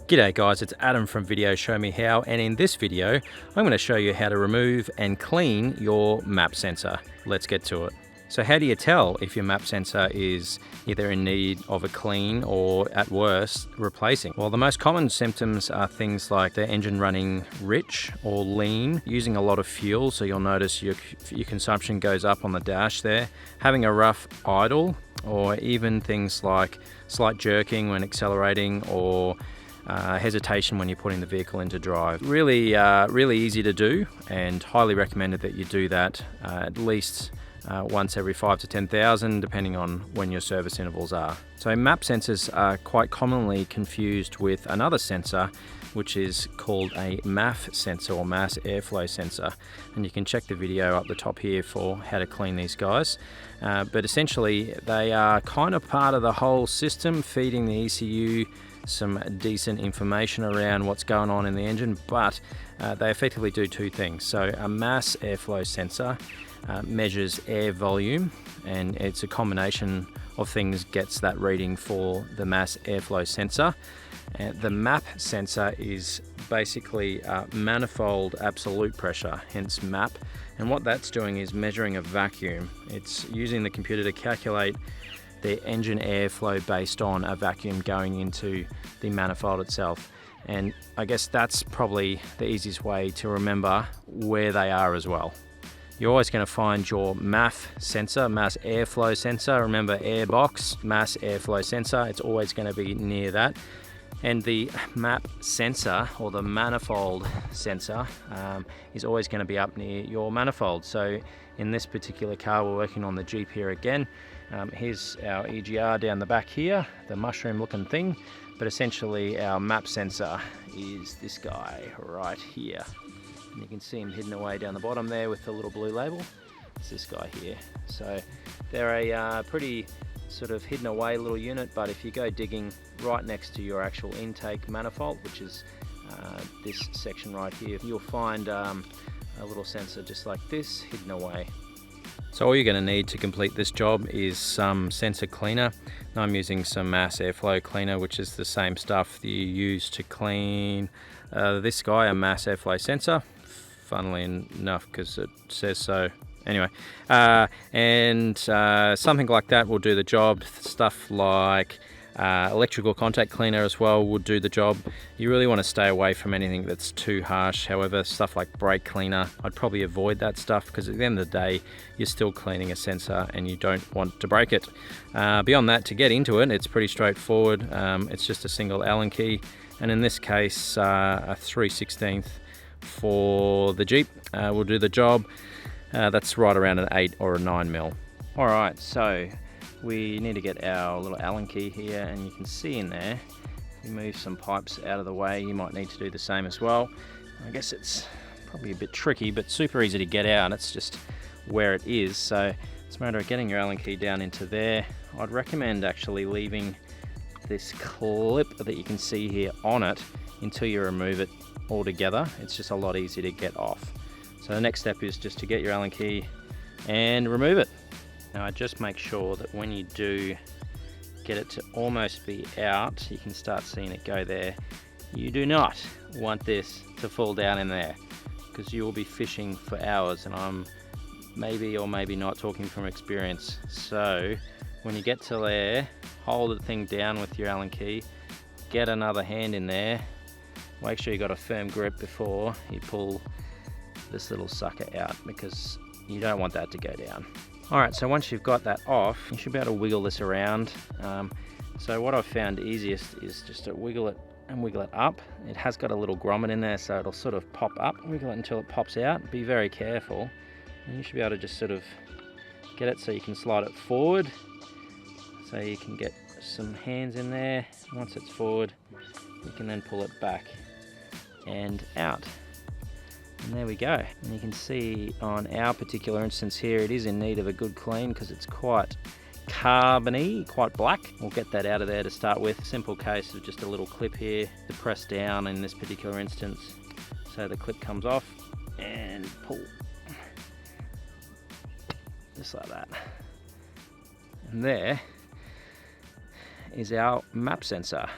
G'day guys, it's Adam from Video Show Me How, and in this video I'm going to show you how to remove and clean your map sensor. Let's get to it. So how do you tell if your map sensor is either in need of a clean or at worst replacing? Well, the most common symptoms are things like the engine running rich or lean, using a lot of fuel, so you'll notice your consumption goes up on the dash there, having a rough idle, or even things like slight jerking when accelerating, or hesitation when you're putting the vehicle into drive. Really easy to do, and highly recommended that you do that at least once every 5 to 10,000, depending on when your service intervals are. So map sensors are quite commonly confused with another sensor, which is called a MAF sensor, or mass airflow sensor, and you can check the video up the top here for how to clean these guys. But essentially they are kind of part of the whole system, feeding the ECU some decent information around what's going on in the engine, but they effectively do two things. So a mass airflow sensor measures air volume, and it's a combination of things gets that reading for the mass airflow sensor. The MAP sensor is basically manifold absolute pressure, hence MAP, and what that's doing is measuring a vacuum. It's using the computer to calculate the engine airflow based on a vacuum going into the manifold itself. And I guess that's probably the easiest way to remember where they are as well. You're always going to find your MAF sensor, mass airflow sensor. Remember, air box, mass airflow sensor, it's always going to be near that. And the MAP sensor, or the manifold sensor, is always going to be up near your manifold. So in this particular car, we're working on the Jeep here again. Here's our EGR down the back here, the mushroom looking thing, but essentially our map sensor is this guy right here. And you can see him hidden away down the bottom there with the little blue label. It's this guy here. So they're a pretty sort of hidden away little unit, but if you go digging right next to your actual intake manifold, which is this section right here, you'll find a little sensor just like this hidden away. So all you're going to need to complete this job is some sensor cleaner. Now I'm using some mass airflow cleaner, which is the same stuff that you use to clean this guy, a mass airflow sensor, funnily enough, because it says so. Anyway, something like that will do the job. Stuff like electrical contact cleaner as well will do the job. You really want to stay away from anything that's too harsh. However, stuff like brake cleaner, I'd probably avoid that stuff, because at the end of the day you're still cleaning a sensor and you don't want to break it. Beyond that, to get into it, it's pretty straightforward. It's just a single Allen key, and in this case a 3/16 for the Jeep will do the job. That's right around an 8 or a 9 mil. Alright, so we need to get our little Allen key here, and you can see in there, if you move some pipes out of the way, you might need to do the same as well. I guess it's probably a bit tricky, but super easy to get out. It's just where it is, so it's a matter of getting your Allen key down into there. I'd recommend actually leaving this clip that you can see here on it until you remove it altogether. It's just a lot easier to get off. So the next step is just to get your Allen key and remove it. Now just make sure that when you do get it to almost be out, you can start seeing it go there. You do not want this to fall down in there, because you will be fishing for hours, and I'm maybe or maybe not talking from experience. So when you get to there, hold the thing down with your Allen key, get another hand in there, make sure you got a firm grip before you pull this little sucker out, because you don't want that to go down. Alright, so once you've got that off, you should be able to wiggle this around. So what I've found easiest is just to wiggle it and wiggle it up. It has got a little grommet in there, so it'll sort of pop up. Wiggle it until it pops out. Be very careful, and you should be able to just sort of get it so you can slide it forward. So you can get some hands in there. Once it's forward, you can then pull it back and out. And there we go. And you can see on our particular instance here, it is in need of a good clean, because it's quite carbony, quite black. We'll get that out of there to start with. Simple case of just a little clip here to press down in this particular instance, so the clip comes off, and pull just like that. And there is our map sensor.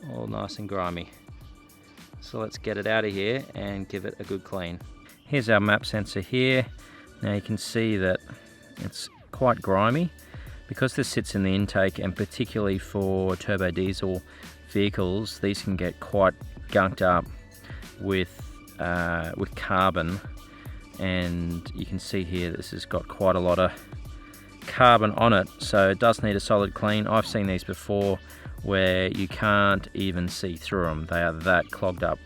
all nice and grimy. So let's get it out of here and give it a good clean. Here's our map sensor here. Now you can see that it's quite grimy. Because this sits in the intake, and particularly for turbo diesel vehicles, these can get quite gunked up with carbon. And you can see here this has got quite a lot of carbon on it, so it does need a solid clean. I've seen these before where you can't even see through them. They are that clogged up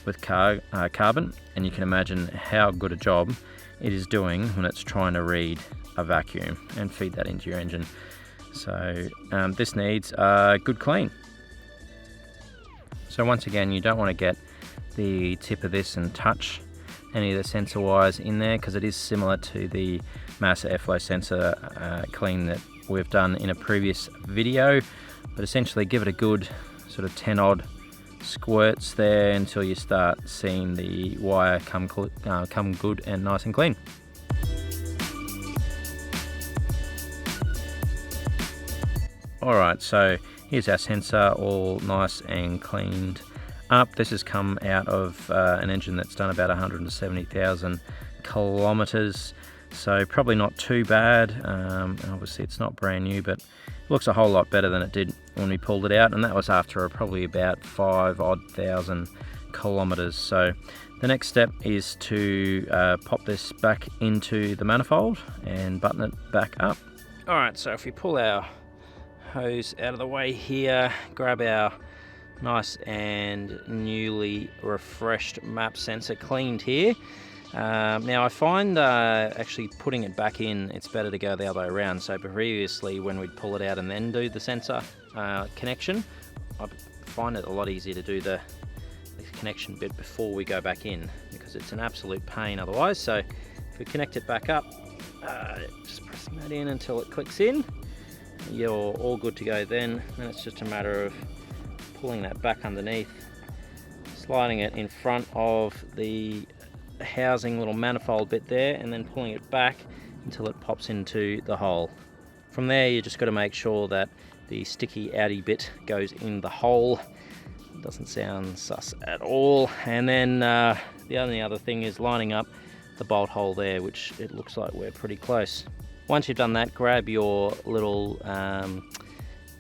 with carbon, and you can imagine how good a job it is doing when it's trying to read a vacuum and feed that into your engine. So this needs a good clean. So once again, you don't want to get the tip of this and touch any of the sensor wires in there, because it is similar to the Massa airflow sensor clean that we've done in a previous video. But essentially give it a good sort of 10 odd squirts there until you start seeing the wire come good and nice and clean. Alright, so here's our sensor all nice and cleaned up. This has come out of an engine that's done about 170,000 kilometers, so probably not too bad. Obviously it's not brand new, but it looks a whole lot better than it did when we pulled it out, and that was after probably about 5,000 kilometers. So the next step is to pop this back into the manifold and button it back up. Alright, so if we pull our hose out of the way here, grab our nice and newly refreshed map sensor cleaned here. Now I find actually putting it back in, it's better to go the other way around. So previously when we'd pull it out and then do the sensor connection, I find it a lot easier to do the connection bit before we go back in, because it's an absolute pain otherwise. So if we connect it back up, just pressing that in until it clicks in, you're all good to go then. Then it's just a matter of pulling that back underneath, sliding it in front of the housing little manifold bit there, and then pulling it back until it pops into the hole. From there you just got to make sure that the sticky outy bit goes in the hole. It doesn't sound sus at all. And then the only other thing is lining up the bolt hole there, which it looks like we're pretty close. Once you've done that, grab your little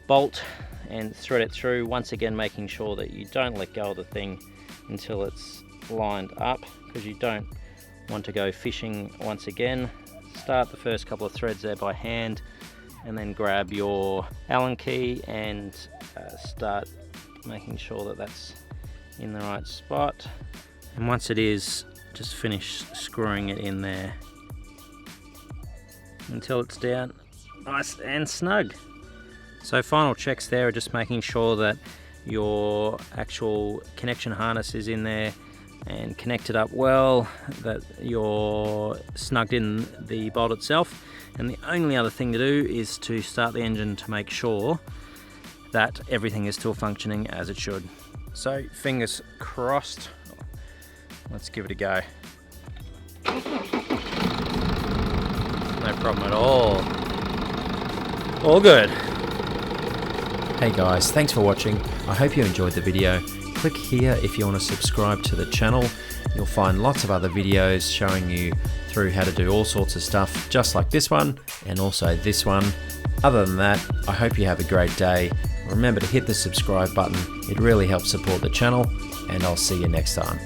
bolt and thread it through, once again making sure that you don't let go of the thing until it's lined up, because you don't want to go fishing once again. Start the first couple of threads there by hand, and then grab your Allen key and start making sure that that's in the right spot. And once it is, just finish screwing it in there until it's down nice and snug. So final checks there are just making sure that your actual connection harness is in there and connected up well, that you're snugged in the bolt itself. And the only other thing to do is to start the engine to make sure that everything is still functioning as it should. So fingers crossed, let's give it a go. No problem at all. All good. Hey guys, thanks for watching. I hope you enjoyed the video. Click here if you want to subscribe to the channel. You'll find lots of other videos showing you through how to do all sorts of stuff, just like this one and also this one. Other than that, I hope you have a great day. Remember to hit the subscribe button. It really helps support the channel, and I'll see you next time.